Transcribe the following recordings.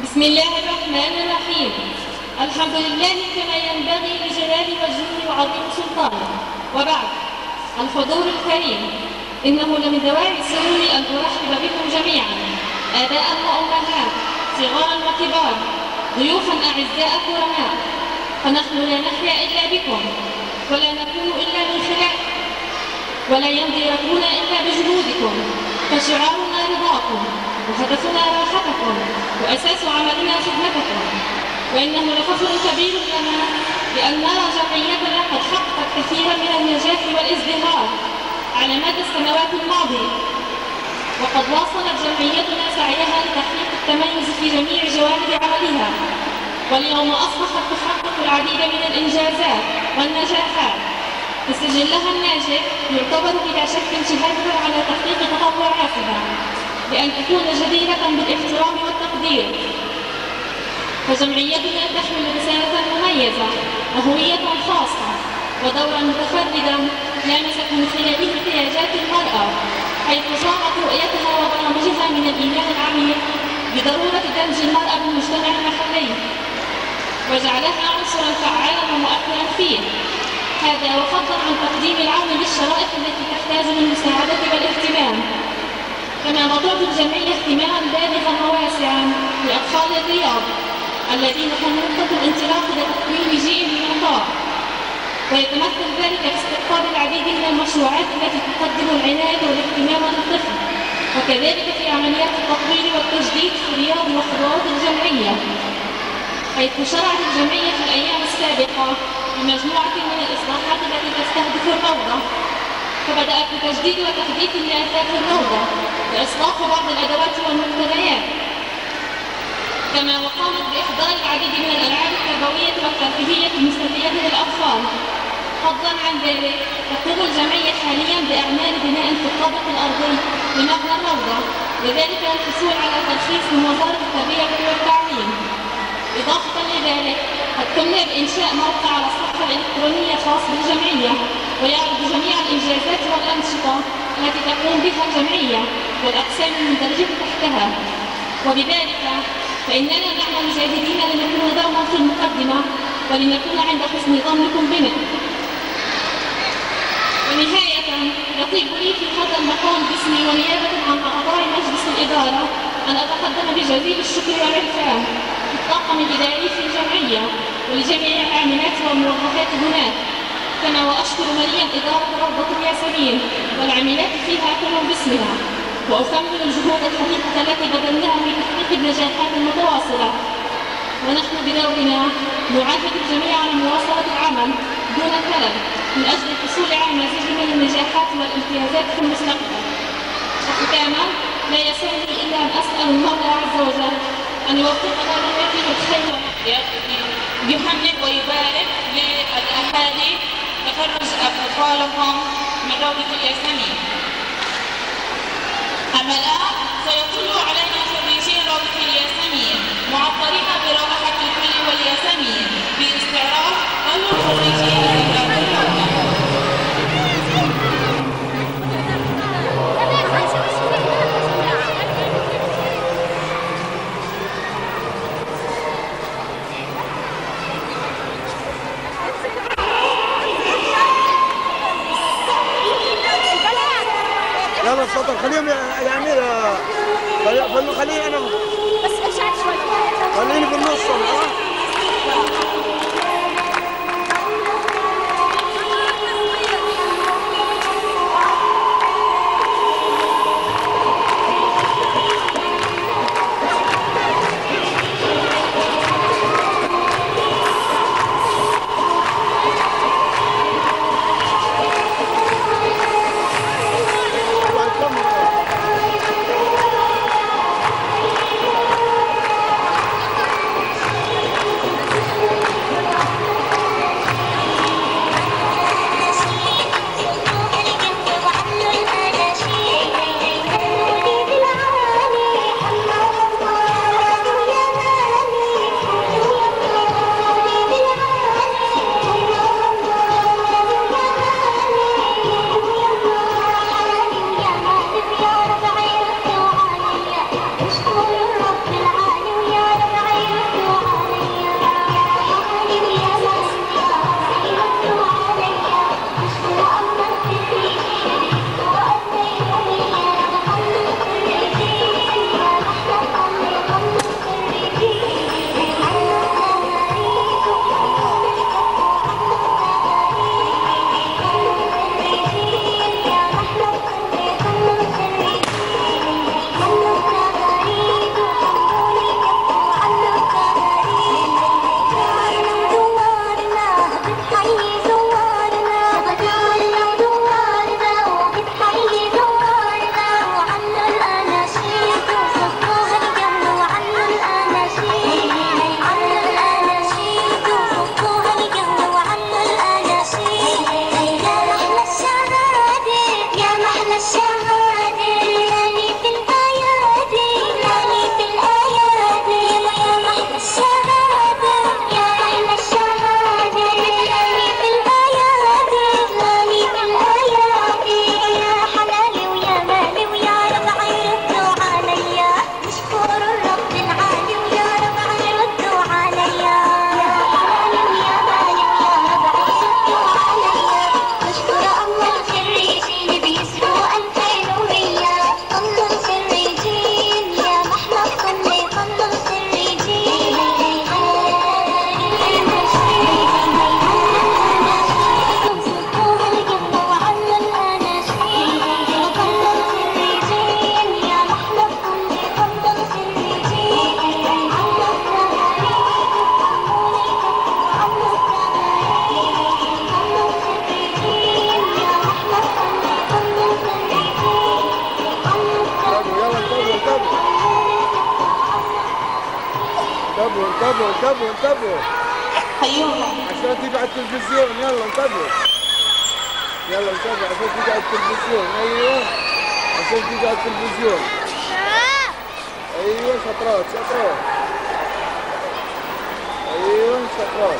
بسم الله الرحمن الرحيم. الحمد لله كما ينبغي لجلال وجهه وعظيم سلطانه. وبعد، الحضور الكريم، إنه لمن دواعي السرور أن أرحب بكم جميعا، آباء وأمهات، صغارا وكبار، ضيوفا أعزاء كرماء، فنحن لا نحيا إلا بكم، ولا نكون إلا من خلالكم، ولا يمضي ركبنا إلا بجهودكم، فشعارنا رضاكم، وهدفنا راحتكم، وأساس عملنا خدمتكم. وإنه لفخر كبير لنا بأن نرى جمعيتنا قد حققت كثيرا من النجاح والازدهار على مدى السنوات الماضية، وقد واصلت جمعيتنا سعيها لتحقيق التميز في جميع جوانب عملها، واليوم أصبحت تحقق العديد من الإنجازات والنجاحات. فسجلها الناجح يعتبر بلا شك شهادة على تحقيق تطوعاتها، بأن تكون جديرة بالاحترام والتقدير. فجمعيتنا تحمل رسالة مميزة وهوية خاصة ودورا متفردا لامست من خلاله احتياجات المرأة، حيث صارت رؤيتها وبرامجها من الإيمان العميق بضرورة دمج المرأة بالمجتمع المحلي وجعلها عنصرا فعالا ومؤثرا فيه، هذا وفضلا عن تقديم العون للشرائح التي تحتاج للمساعدة والاهتمام. كما وضعت الجمعية اهتماما بالغا وواسعا لأطفال الرياض الذين هم نقطة الانطلاق لتكوين جيل من العطاء، ويتمثل ذلك في استقطاب العديد من المشروعات التي تقدم العناية والاهتمام للطفل، وكذلك في عمليات التطوير والتجديد في رياض وخطوات الجمعية، حيث شرعت الجمعية في الأيام السابقة بمجموعة من الإصلاحات التي تستهدف الروضة، فبدأت بتجديد وتحديث لآفاق الروضة وإصلاح بعض الأدوات والمقتنيات، كما وقامت بإحضار العديد من الألعاب التربوية والترفيهية المسلية للأطفال. فضلا عن ذلك، تقوم الجمعية حاليا بأعمال بناء في الطابق الأرضي لمبنى الروضة، وذلك للحصول على ترخيص من وزارة التربية والتعليم. إضافة لذلك، قد قمنا بإنشاء موقع على الصفحة الإلكترونية خاص بالجمعية ويعرض جميع الإنجازات والأنشطة التي تقوم بها الجمعية والأقسام المندرجة تحتها، وبذلك فإننا نعمل جاهدين لنكون دوما في المقدمة ولنكون عند حسن ظنكم بنا. ونهاية، يطيب لي في هذا المقام باسمي ونيابة عن أعضاء مجلس الإدارة أن أتقدم بجزيل الشكر والعرفان للطاقم الإداري في الجمعية ولجميع العاملات والموظفات هناك، كما وأشكر مليا إدارة روضة الياسمين والعاملات فيها كلهم باسمها، وأكمل الجهود الحقيقة التي بذلناها في تحقيق النجاحات المتواصلة. ونحن بدورنا نعهد الجميع على مواصلة العمل دون كلل من أجل الحصول على مزيد من النجاحات والامتيازات في المستقبل. وختاما، لا يسعني إلا أن أسأل المولى عز وجل أن يوفقنا لما فيه الخير، يهنئ ويبارك للأهالي تخرج أطفالهم من روضة الياسمين. أما الآن سيطل علينا خريجي روضة الياسمين معطرين برائحة الفل والياسمين باستعراض كل الخريجين من الروضة. يلا اتفضل خليهم يا امير، خليني انا بس ارجع شوي، خليني في النص. انتبهوا انتبهوا انتبهوا انتبهوا حيوكم. عشان تيجي على التلفزيون. يلا انتبهوا. يلا انتبهوا عشان تيجي على التلفزيون. ايوه عشان تيجي على التلفزيون. ايوه شطرات شطرات. ايوه شطرات.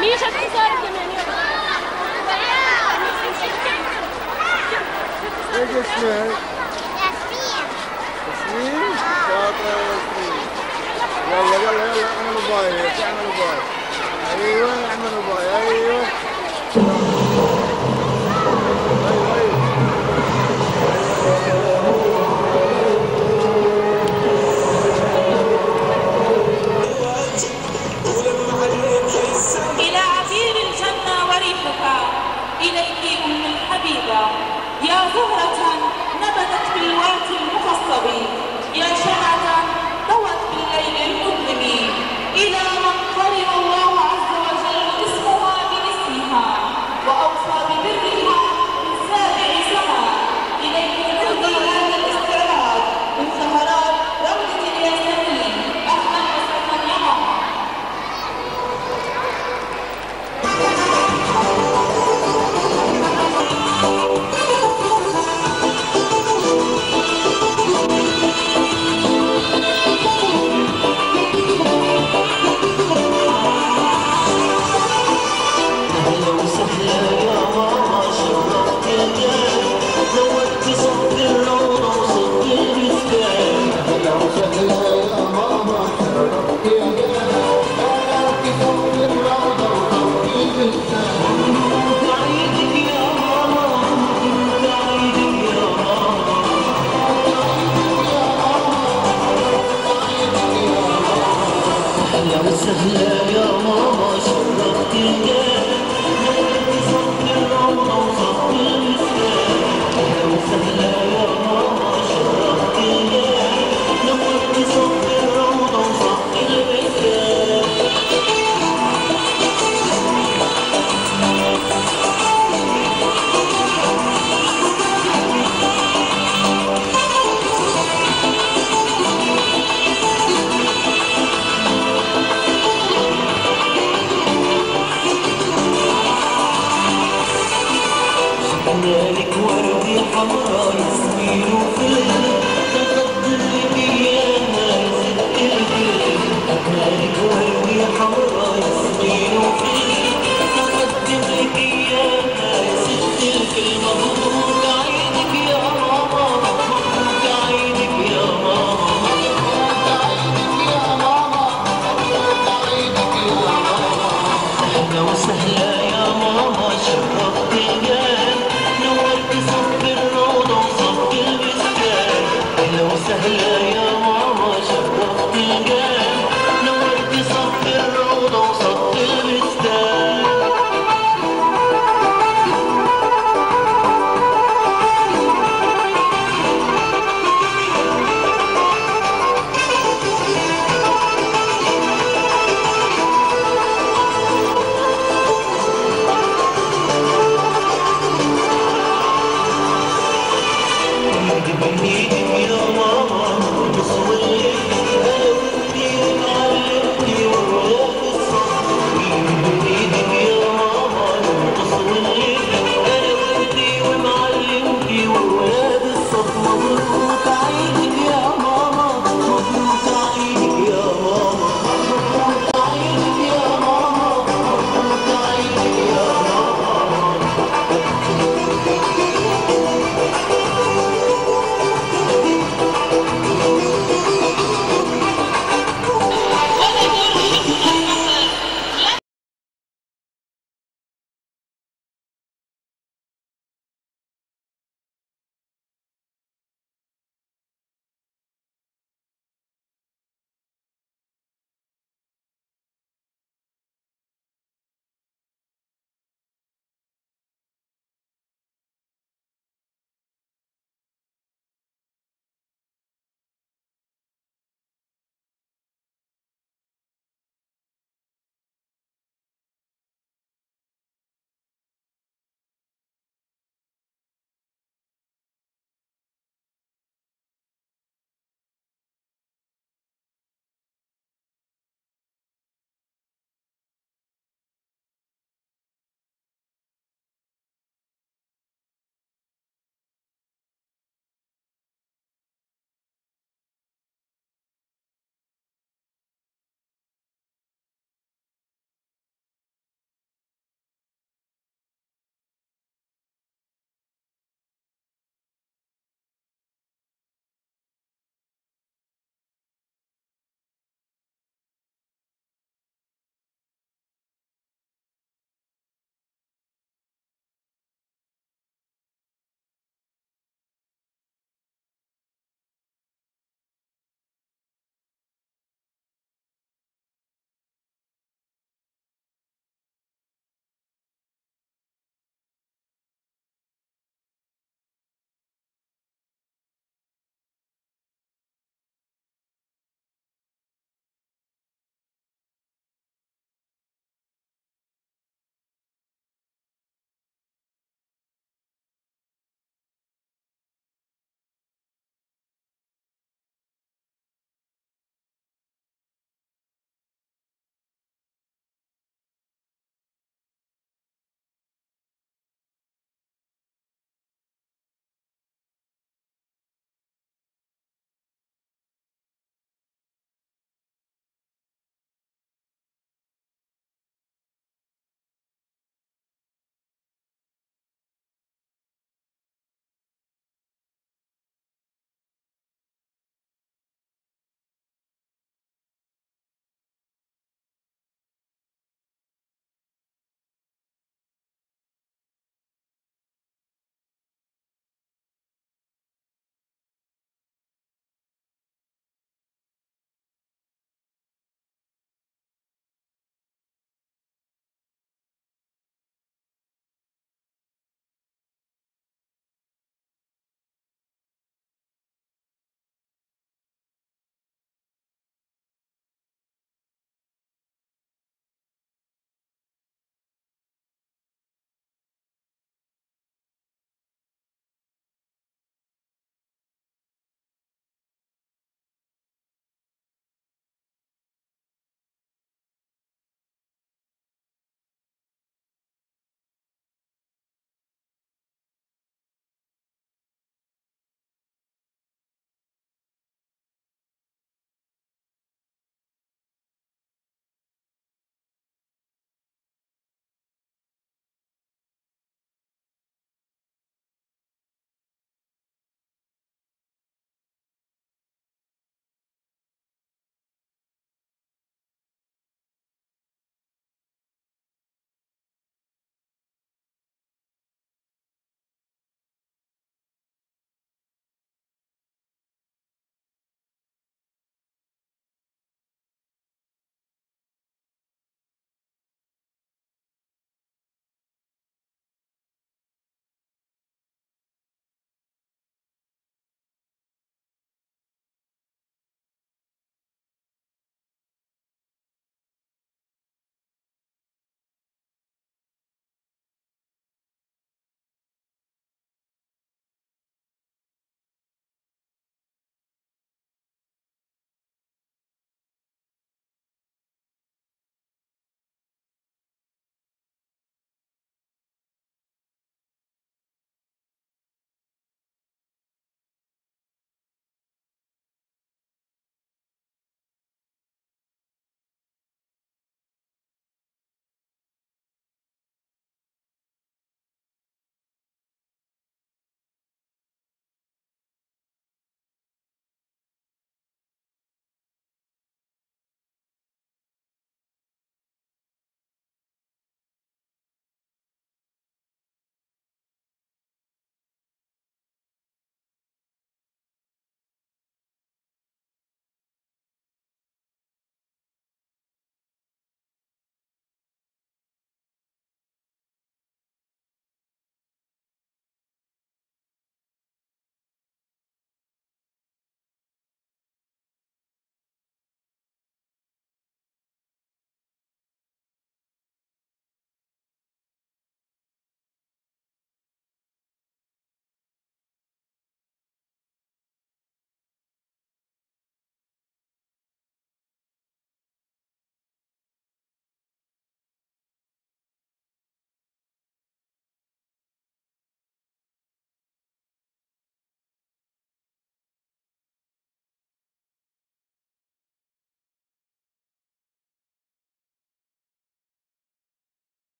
ميشا خسارة كمان. ايش اسمك؟ ياسمين. شاطرة يا ياسمين. يلا يلا يلا اعملوا باي. اعملوا باي. ايوه اعملوا باي. ايوه